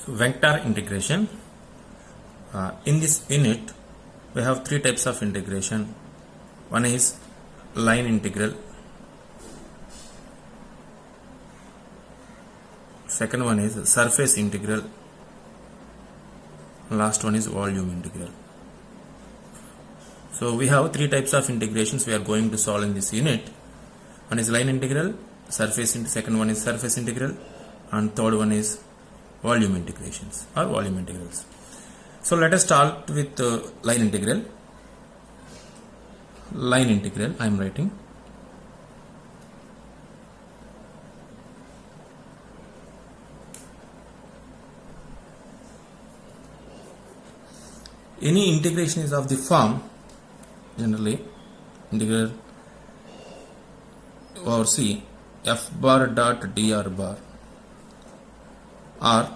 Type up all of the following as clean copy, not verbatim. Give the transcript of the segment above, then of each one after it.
So vector integration. In this unit, we have three types of integration. One is line integral. Second one is surface integral. Last one is volume integral. So we have three types of integrations we are going to solve in this unit. One is line integral, second one is surface integral, and third one is volume integrations or volume integrals. So let us start with line integral. Line integral I am writing. Any integration is of the form generally integral over C f bar dot dr bar or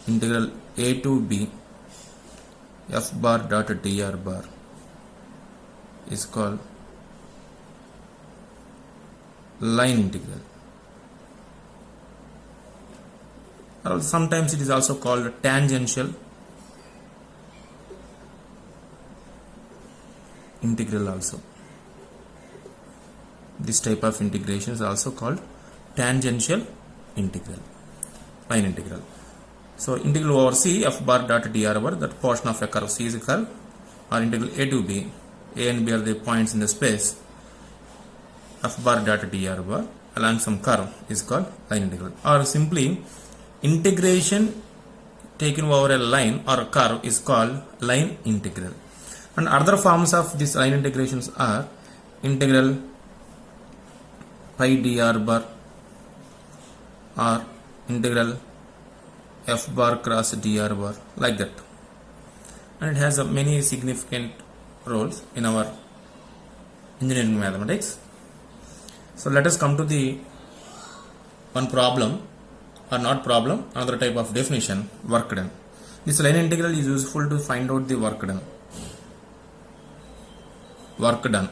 integral a to b f bar dot dr bar is called line integral, or sometimes it is also called tangential integral also. This type of integration is also called tangential integral, line integral. So integral over C f bar dot dr bar, that portion of a curve C is a curve, or integral a to b, a and b are the points in the space, f bar dot dr bar along some curve is called line integral. Or simply integration taken over a line or a curve is called line integral. And other forms of these line integrations are integral pi dr bar or integral f bar cross dr bar, like that. And it has many significant roles in our engineering mathematics. So let us come to the one problem, or not problem, another type of definition, work done. This line integral is useful to find out the work done. Work done.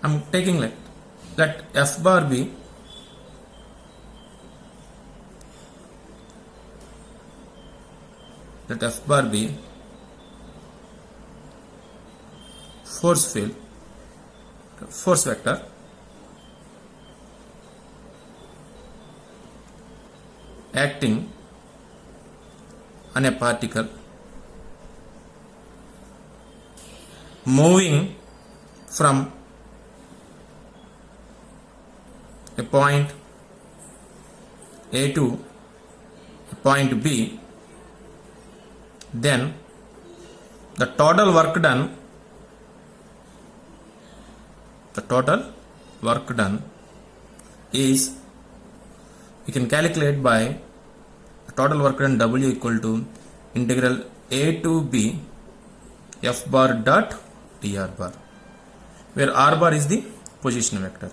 I am taking let f bar be force field, force vector acting on a particle moving from a point A to a point B, then the total work done is, we can calculate by the total work done W equal to integral A to B f bar dot dr bar, where r bar is the position vector.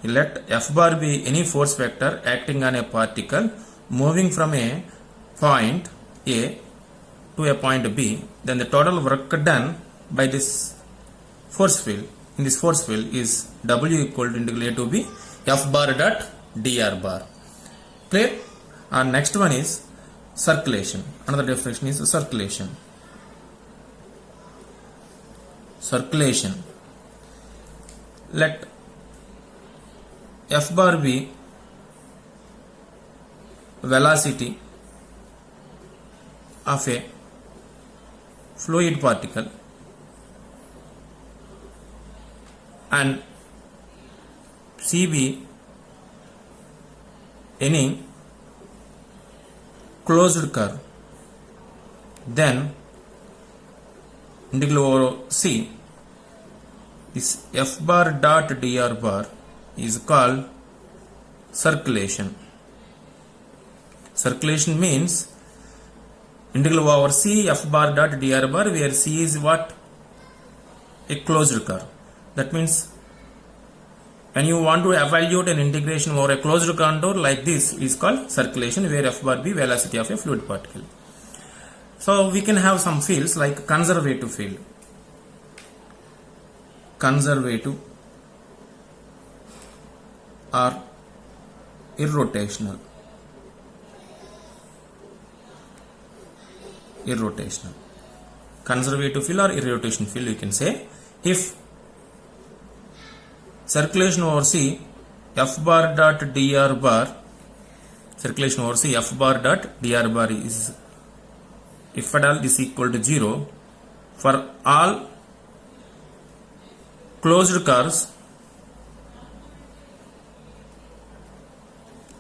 Let f bar be any force vector acting on a particle moving from a point A to a point B, then the total work done by this force field, in this force field, is W equal to integral A to B f bar dot dr bar. Clear? And next one is circulation. Another definition is circulation. Circulation. Let f bar be velocity of a fluid particle and C be any closed curve, then integral over C, this f bar dot dr bar is called circulation. Circulation means integral over C f bar dot dr bar, where C is what? A closed curve. That means when you want to evaluate an integration over a closed contour like this, is called circulation, where f bar be velocity of a fluid particle. So we can have some fields like conservative field. Conservative or irrotational. irrotational. Conservative field or irrotation field, you can say. If circulation over C f bar dot dr bar, circulation over C f bar dot dr bar is, if at all, is equal to 0 for all closed curves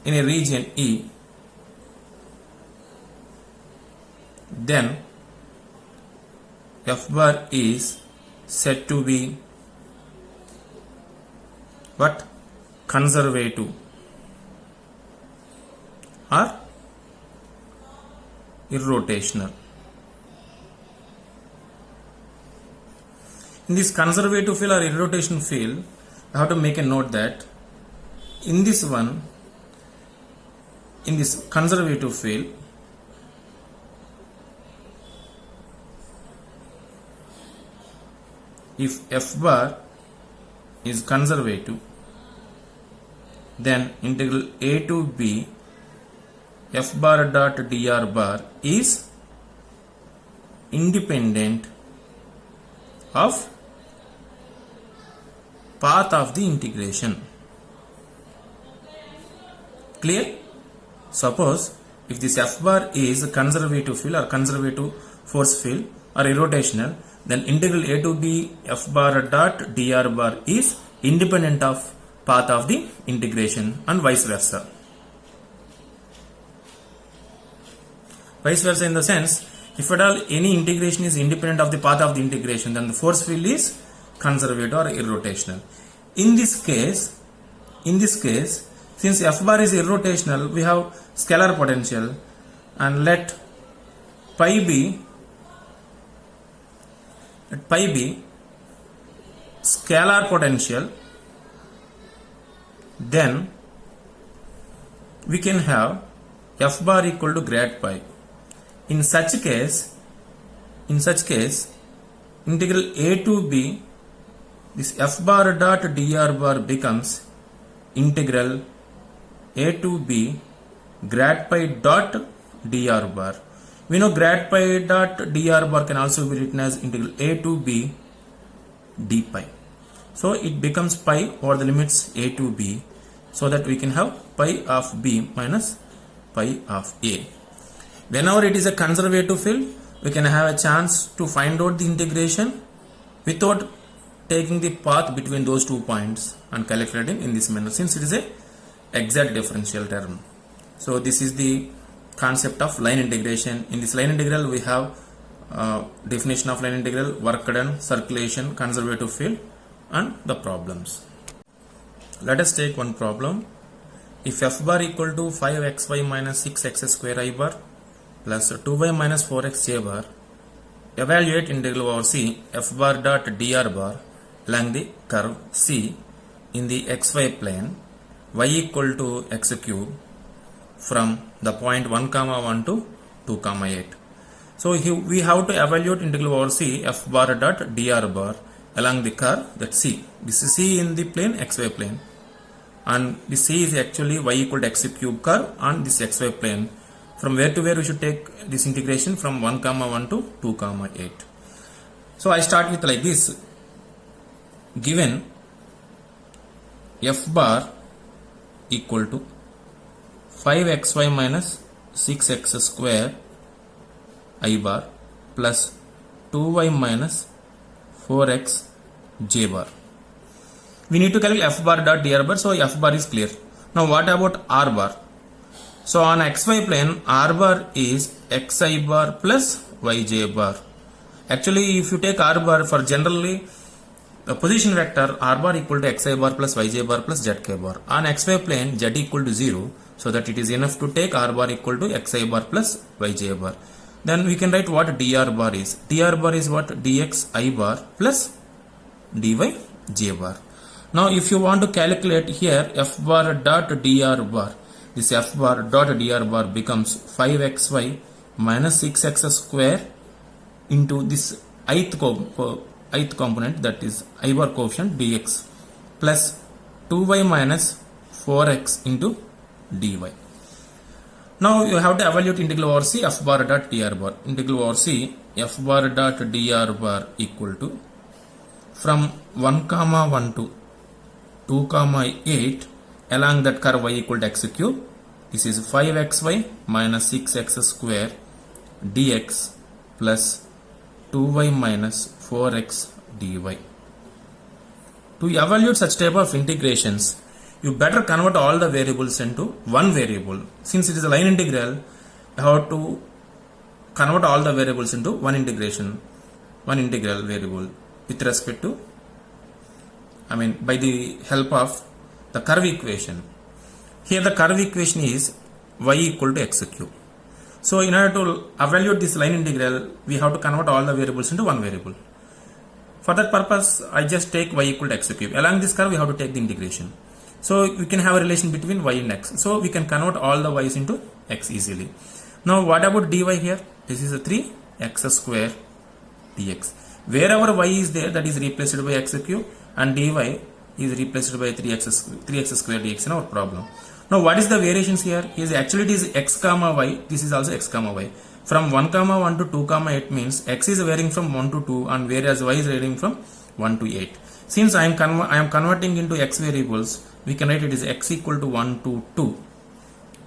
in a region E, then f bar is said to be what? Conservative or irrotational. In this conservative field or irrotation field, I have to make a note that in this one, in this conservative field, if f bar is conservative, then integral a to b f bar dot dr bar is independent of path of the integration. Clear? Suppose if this f bar is a conservative field or conservative force field or irrotational, then integral a to b f bar dot dr bar is independent of path of the integration and vice versa. Vice versa in the sense, if at all any integration is independent of the path of the integration, then the force field is conservative or irrotational. In this case, since f bar is irrotational, we have scalar potential, and let pi be scalar potential, then we can have f bar equal to grad pi. In such case, integral a to b, this f bar dot dr bar becomes integral a to b grad pi dot dr bar. We know grad pi dot dr bar can also be written as integral a to b d pi. So it becomes pi over the limits a to b, so that we can have pi of b minus pi of a. Whenever it is a conservative field, we can have a chance to find out the integration without taking the path between those 2 points and calculating in this manner, since it is a exact differential term. So this is the concept of line integration. In this line integral, we have definition of line integral, work done, circulation, conservative field, and the problems. Let us take one problem. If f bar equal to 5xy minus 6x square I bar plus 2y minus 4x j bar, evaluate integral over C f bar dot dr bar along the curve C in the xy plane, y equal to x cube from the point 1, 1 to 2, 8. So here we have to evaluate integral over C f bar dot dr bar along the curve that C. This is C in the plane xy plane, and this C is actually y equal to x cube curve on this xy plane. From where to where we should take this integration? From 1, 1 to 2, 8. So I start with like this. Given f bar equal to 5xy minus 6x square I bar plus 2y minus 4x j bar. We need to calculate f bar dot dr bar, so f bar is clear. Now what about r bar? So on xy plane, r bar is xi bar plus yj bar. Actually, if you take r bar for generally the position vector, r bar equal to xi bar plus yj bar plus zk bar. On xy plane, z equal to 0, so that it is enough to take r bar equal to xi bar plus yj bar. Then we can write what dr bar is. Dr bar is what? dx I bar plus dy j bar. Now if you want to calculate here f bar dot dr bar, this f bar dot dr bar becomes 5xy minus 6x square into this ith component, that is I bar coefficient dx, plus 2y minus 4x into dy. Now you have to evaluate integral over c f bar dot dr bar. Integral over c f bar dot dr bar equal to from 1 comma 1 to 2 comma 8 along that curve y equal to x cube. This is 5xy minus 6x square dx plus 2y minus 4x dy. To evaluate such type of integrations, you better convert all the variables into one variable. Since it is a line integral, you have to convert all the variables into one integral variable with respect to, by the help of the curve equation. Here the curve equation is y equal to x cube. So in order to evaluate this line integral, we have to convert all the variables into one variable. For that purpose, I just take y equal to x cube. Along this curve, we have to take the integration. So we can have a relation between y and x. So we can convert all the y's into x easily. Now what about dy here? This is a 3x square dx. Wherever y is there, that is replaced by x cube, and dy is replaced by 3x square dx in our problem. Now what is the variations here? Actually it is x comma y. This is also x comma y. From 1 comma 1 to 2 comma 8 means x is varying from 1 to 2 and whereas y is varying from 1 to 8. Since I am converting into x variables, we can write it as x equal to 1 to 2.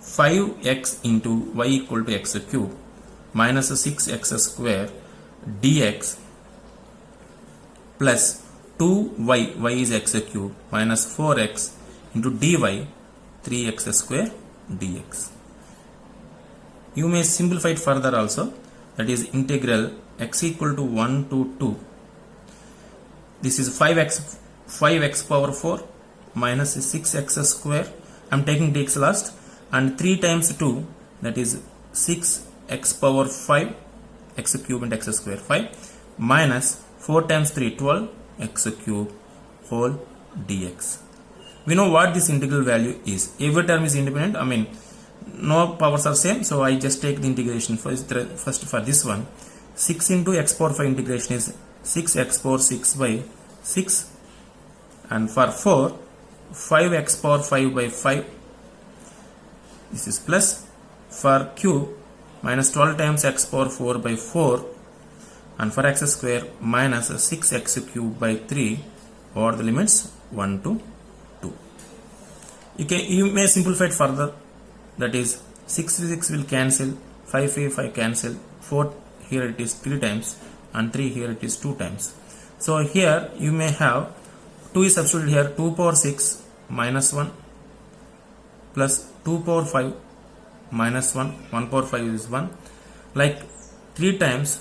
5x into y equal to x cube minus 6x square dx plus 2y, y is x cube, minus 4x into dy 3x square dx. You may simplify it further also, that is integral x equal to 1 to 2. This is 5x power 4 minus 6x square. I am taking dx last, and 3 times 2, that is 6x power 5 x cube and x square 5 minus 4 times 3 12 x cube whole dx. We know what this integral value is. Every term is independent. No powers are same, so I just take the integration first for this one. 6 into x power 5 integration is 6x power 6 by 6, and for 4 5x power 5 by 5, this is plus, for cube minus 12 times x power 4 by 4, and for x square minus 6x cube by 3 over the limits 1 to 2. You may simplify it further, that is 6 will cancel, 5 cancel, 4 here it is 3 times, and 3 here it is 2 times. So here you may have 2 is substituted here, 2 power 6 minus 1 plus 2 power 5 minus 1, 1 power 5 is 1, like 3 times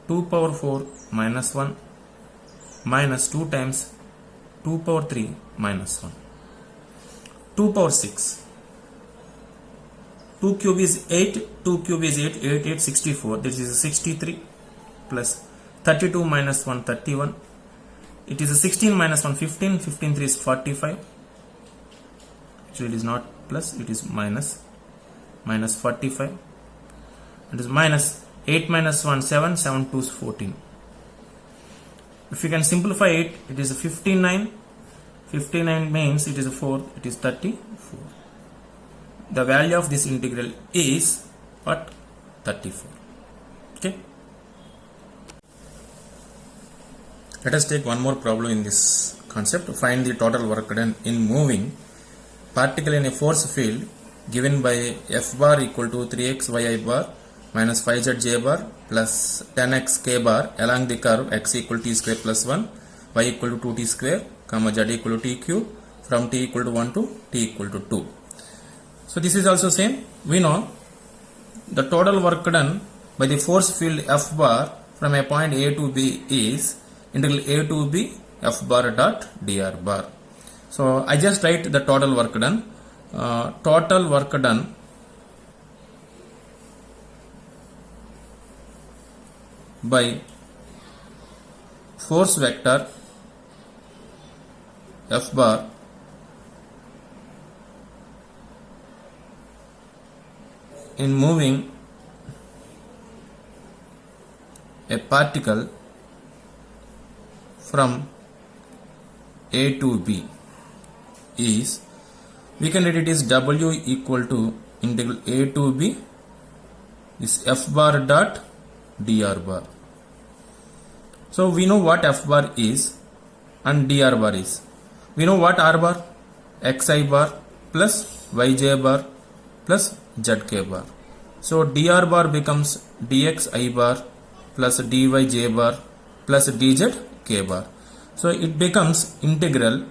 2 power 4 minus 1 minus 2 times 2 power 3 minus 1. 2 power 6. 2 cube is 8, 2 cube is 8, 8, 8, 64, this is 63 plus 32 minus 1, 31. It is a 16 minus 1, 15, 15 3 is 45. Actually it is not plus, it is minus 45. It is minus 8 minus 1, 7, 7 2 is 14. If you can simplify it, it is 59. 59 means it is 4, it is 34. The value of this integral is what? 34. Okay. Let us take one more problem in this concept. Find the total work done in moving particle in a force field given by F bar equal to 3x yi bar minus 5z j bar plus 10x k bar along the curve x equal to t square plus 1, y equal to 2t square, comma z equal to t cube from t equal to 1 to t equal to 2. So this is also same. We know the total work done by the force field F bar from a point A to B is integral A to B F bar dot dr bar. So I just write the total work done. Total work done by force vector F bar in moving a particle from A to B is, we can write it is W equal to integral a to b is f bar dot dr bar. So we know what f bar is and dr bar is. We know what r bar, xi bar plus yj bar plus zk bar. So dr bar becomes dxi bar plus dyj bar plus dzk bar. So it becomes integral.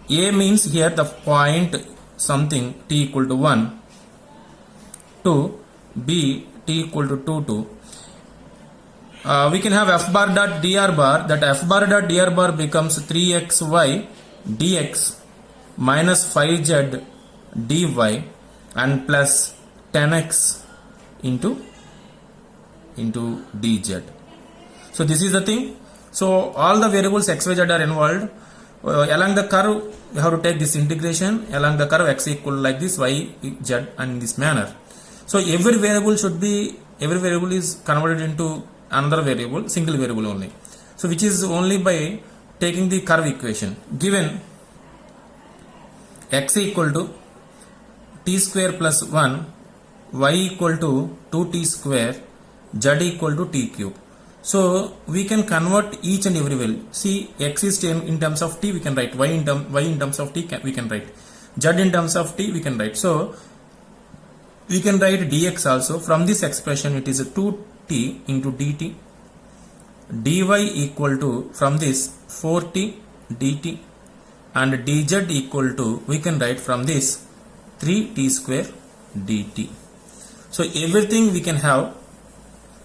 A means here the point something t equal to 1 to b t equal to 2 to we can have f bar dot dr bar, that f bar dot dr bar becomes 3xy dx minus 5z dy and plus 10x into dz. So this is the thing. So all the variables x, y, z are involved. Along the curve we have to take this integration. Along the curve x equal like this, y, z, and in this manner. So every variable is converted into another variable, single variable only. So which is only by taking the curve equation. Given x equal to t square plus 1, y equal to 2t square, z equal to t cube. So we can convert each and every value. See, x is in terms of t we can write, y in terms of t we can write, z in terms of t we can write. So we can write dx also. From this expression it is 2t into dt, dy equal to from this 4t dt, and dz equal to we can write from this 3t square dt. So everything we can have.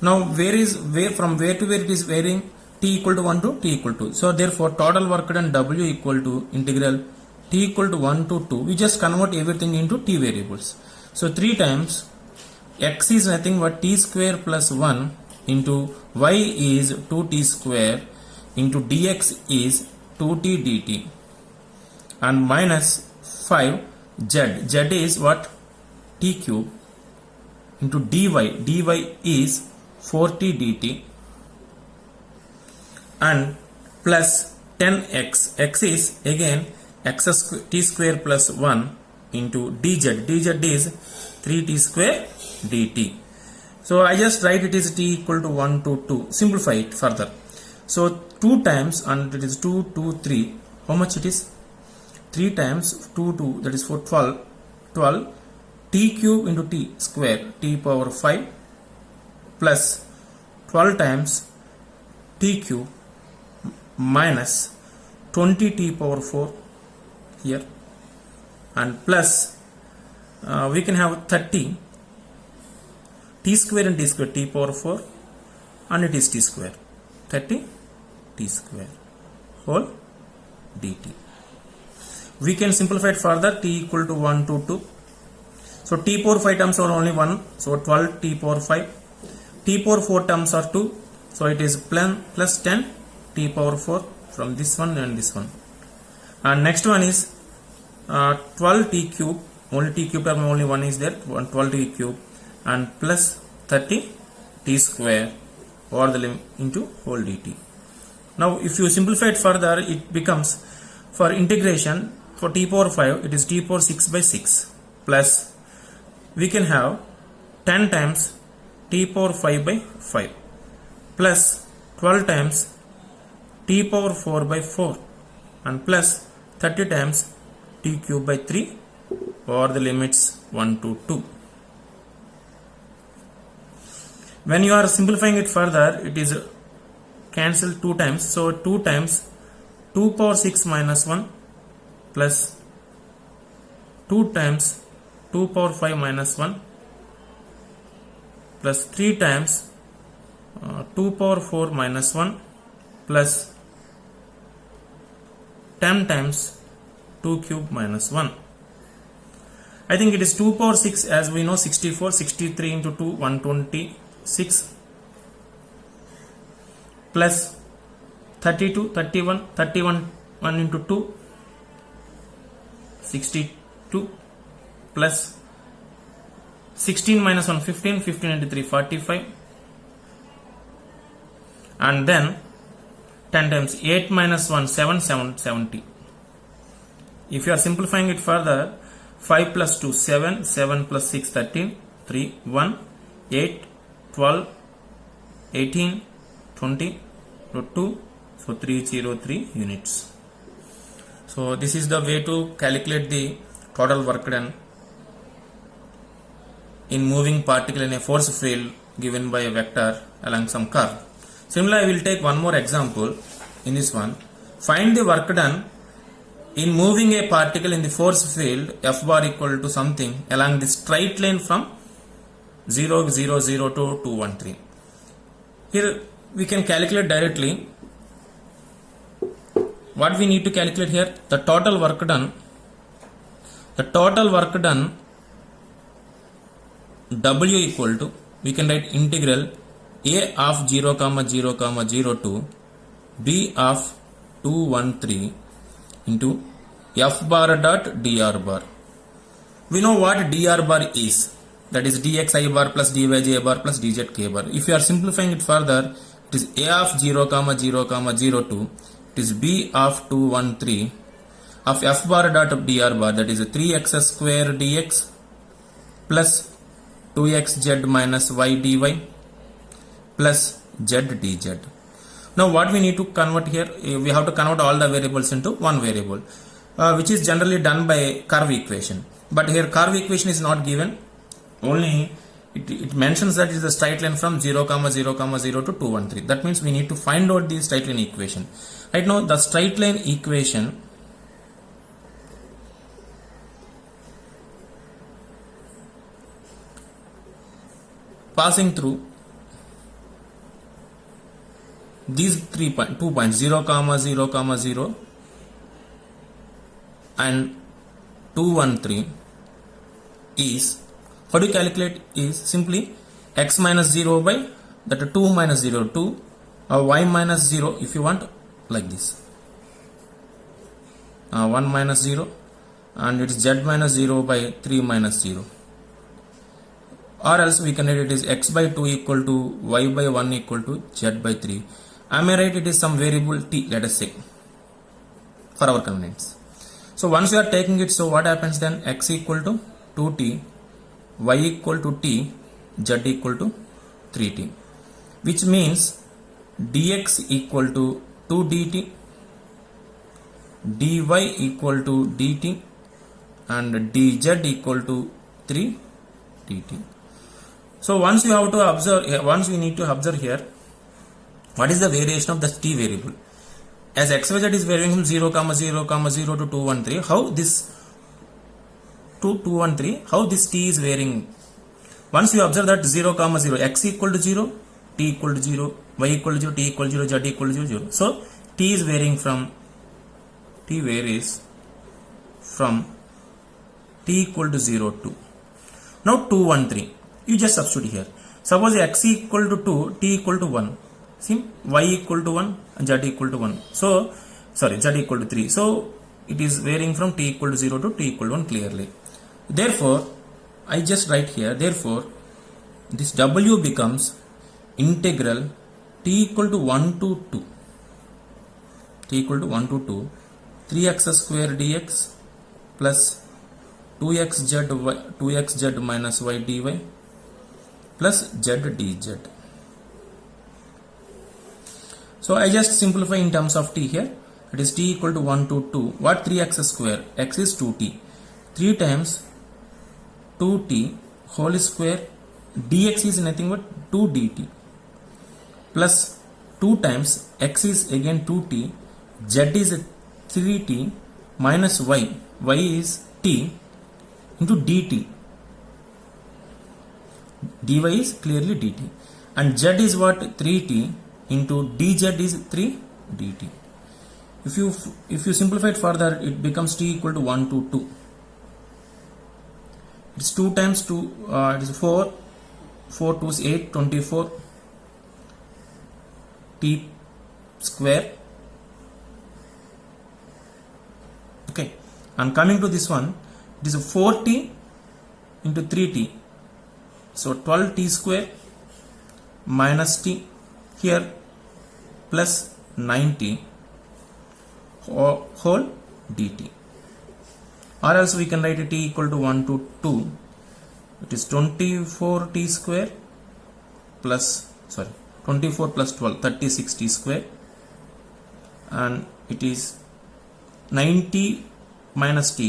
Now from where to where it is varying, t equal to 1 to t equal to. So therefore total work done w equal to integral t equal to 1 to 2. We just convert everything into t variables. So 3 times x is nothing but t square plus 1 into y is 2t square into dx is 2t dt and minus 5 z is what, t cube into dy is 4t dt and plus 10x, x is again t square plus 1 into dz is 3t square dt. So I just write it is t equal to 1 to 2. Simplify it further. So 2 times, and it is 2, 2, 3. How much it is? 3 times 2, 2, that is for 12 t cube into t square, t power 5 plus 12 times t cube minus 20t power 4 here, and plus we can have 30 t square and t square, t power 4, and it is t square, 30 t square whole dt. We can simplify it further, t equal to 1 to 2. So t power 5 terms are only 1, so 12 t power 5. T power 4 terms are 2, so it is plus 10 t power 4 from this one and this one. And next one is 12 t cube, only t cube term only one is there, 12 t cube, and plus 30 t square over the limit into whole dt. Now if you simplify it further, it becomes, for integration for t power 5 it is t power 6 by 6 plus we can have 10 times t power 5 by 5 plus 12 times t power 4 by 4 and plus 30 times t cube by 3 over the limits 1 to 2. When you are simplifying it further, it is cancelled 2 times. So 2 times 2 power 6 minus 1 plus 2 times 2 power 5 minus 1 plus 3 times 2 power 4 minus 1 plus 10 times 2 cube minus 1. I think it is 2 power 6, as we know, 64, 63 into 2, 126 plus 32, 31, 31 1 into 2, 62 plus 16 minus 1, 15, 15 into 3, 45, and then 10 times 8 minus 1, 7, 70. If you are simplifying it further, 5 plus 2, 7, 7 plus 6, 13, 3, 1, 8, 12, 18, 20, 2, so 303 units. So this is the way to calculate the total work done in moving particle in a force field given by a vector along some curve. Similarly, I will take one more example in this one. Find the work done in moving a particle in the force field F bar equal to something along the straight line from 0, 0, 0 to 213. Here we can calculate directly. What we need to calculate here, the total work done. The total work done W equal to, we can write integral A of 0, 0, 0 to B of 213 into F bar dot dr bar. We know what dr bar is. That is dx I bar plus dy j bar plus dz k bar. If you are simplifying it further, it is A of 0, 0, 0 to, it is B of 213 of F bar dot dr bar, that is 3x square dx plus 2xz minus y dy plus z dz. Now what we need to convert here, we have to convert all the variables into one variable, which is generally done by curve equation. But here curve equation is not given, only it mentions that it is a straight line from 0, 0, 0 to 213. That means we need to find out the straight line equation. Right now the straight line equation passing through these 2 points 0, 0, 0 and 213 is, how do you calculate, is simply x minus 0 by that 2 minus 0, 2 or y minus 0 if you want, like this, 1 minus 0 and it is z minus 0 by 3 minus 0, or else we can write it is x by 2 equal to y by 1 equal to z by 3. Am I right? It is some variable t, let us say, for our convenience. So once you are taking it, so what happens then? X equal to 2t, y equal to t, z equal to 3t, which means dx equal to 2 dt, dy equal to dt and dz equal to 3 dt. So once you have to observe, once we need to observe here, what is the variation of the t variable? As xyz is varying from 0, 0, 0 to 213, how this to 213, how this t is varying? Once you observe that 0, 0, x equal to 0, t equal to 0, y equal to 0, t equal to 0, z equal to 0. So t is varying from, t varies from t equal to 0 to. Now 213, you just substitute here. Suppose x equal to 2, t equal to 1. See, y equal to 1 and z equal to 1. So, sorry, z equal to 3. So, it is varying from t equal to 0 to t equal to 1 clearly. Therefore, I just write here, therefore, this w becomes integral t equal to 1 to 2. T equal to 1 to 2, 3x square dx plus 2xz minus y dy plus z dz. So I just simplify in terms of t here. It is t equal to 1 to 2. What 3x square? X is 2t. 3 times 2t whole square dx is nothing but 2 dt plus 2 times x is again 2t, z is 3t minus y. Y is t into dt. dy is clearly dt. And z is what? 3t into dz is 3 dt. If you simplify it further, it becomes t equal to 1 to 2. It's 2 times 2, it is 4, 4 2 is 8, 24 t square. Okay, and coming to this one, it is 4t into 3t, so 12t square minus t here plus 90 whole dt. or else we can write t equal to 1 to 2. It is 24 t square plus 24 plus 12, 36 t square, and it is 90 minus t,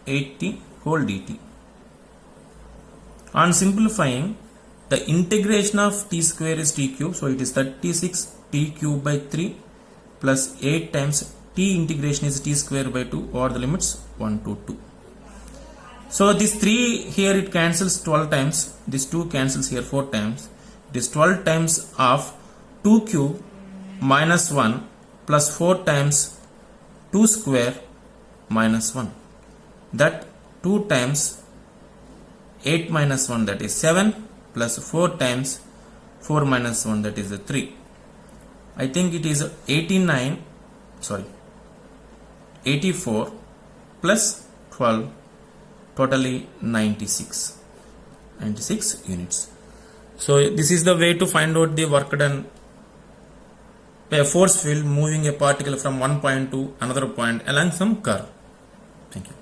8t whole dt. On simplifying, the integration of t square is t cube, so it is 36 t cube by 3 plus 8 times t integration is t square by 2 over the limits 1 to 2. So this 3 here it cancels 12 times, this 2 cancels here 4 times. It is 12 times of 2 cube minus 1 plus 4 times 2 square minus 1. That 2 times 8 minus 1, that is 7, plus 4 times 4 minus 1, that is 3. I think it is 84 plus 12, totally 96 units. So this is the way to find out the work done by a force field moving a particle from one point to another point along some curve. Thank you.